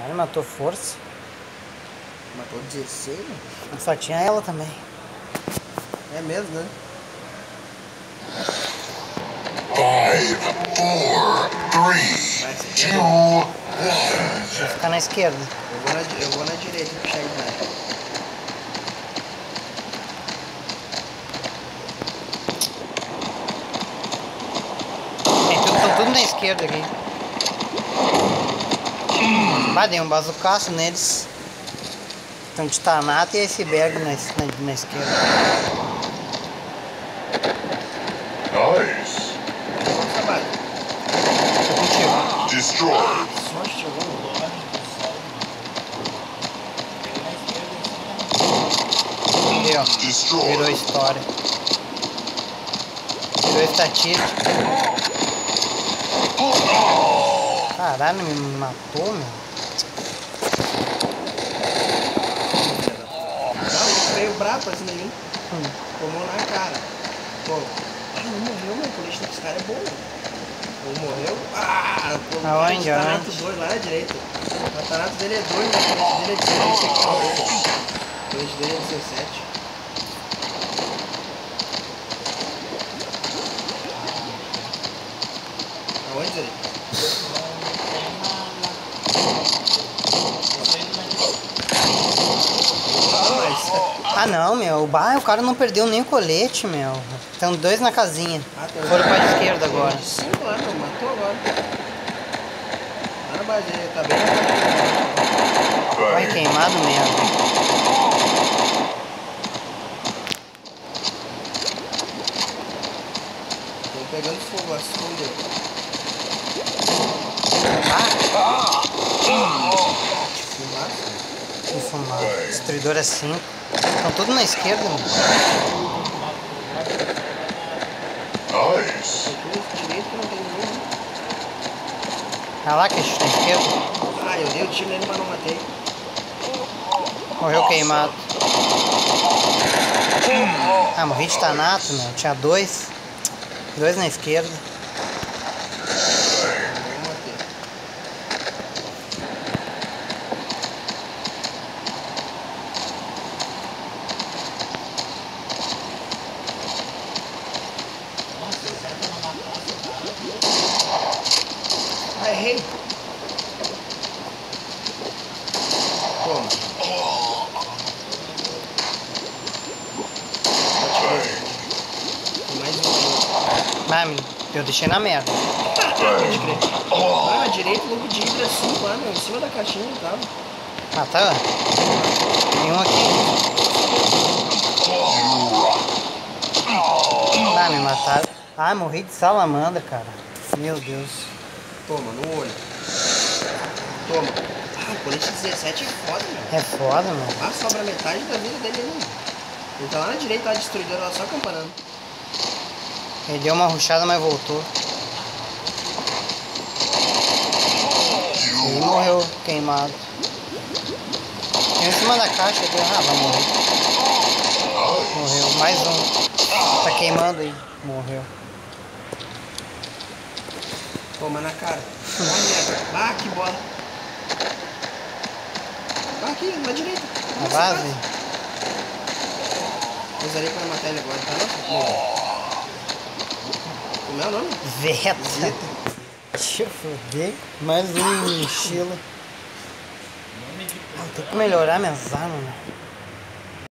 Ele matou força. Matou 16, mano. Só tinha ela também. É mesmo, né? 5, 4, 3, 2, 1. Vou ficar na esquerda. Eu vou na direita puxar ele, né? Estão tudo na esquerda aqui. Dei um bazucaço neles. Então de Tanato e Iceberg na esquerda. Nice. Bom trabalho. Tô contigo. Destroy. Sorte chegou. Aí, ó. Destroy. Virou história. Virou estatística. Caralho, me matou, meu. Veio brabo pra cima de mim. Tomou na cara. Pô, não morreu, meu. O colete desse cara é bom. Ou morreu. Aonde? O Tanato 2 lá na direita. O Tanato dele é 2, o colete dele é 17. O colete dele é 17. Aonde, Zé? Ah não, meu. O cara não perdeu nem o colete, meu. Estão dois na casinha. Foram pra esquerda agora. Sim, claro, meu. Matou agora. Lá na base dele, tá bem. Vai queimado mesmo. Tô pegando fogo, a esconder. Que fumar. Destruidor é 5. Estão todos na esquerda, meu. Nice. Direito que não tem nenhum. Ah lá que a gente na esquerda. Ah, eu dei o tiro nele, mas não matei. Morreu queimado. Ah, morri de Tanato, meu. Tinha dois. Dois na esquerda. Não matei. Ah, errei. Toma. Tem mais um aí. Ah, eu deixei na merda. Pode crer. Ah, na direita, logo de Hydra 5 lá, meu. Em cima da caixinha ele tava. Ah, tá. Tem um aqui. Ah, me mataram. Ah, morri de salamandra, cara. Meu Deus. Toma, no olho. Toma. Ah, o colete 17 é foda, meu. É foda, mano. Ah, sobra metade da vida dele ainda. Ele tá lá na direita, lá destruidor, lá só acompanhando. Ele deu uma rushada, mas voltou. Ele morreu queimado. Tem em cima da caixa ali. Ah, vai morrer. Morreu. Mais um. Tá queimando aí. Morreu. Toma na cara. Ah, merda. Ah, que bola. Ah, aqui, na direita. Na Nossa, base? Usarei pra matar ele agora, tá não? Como é o nome? Veta. Deixa eu foder. Mais um estilo. Ah, tem que melhorar minhas armas, né?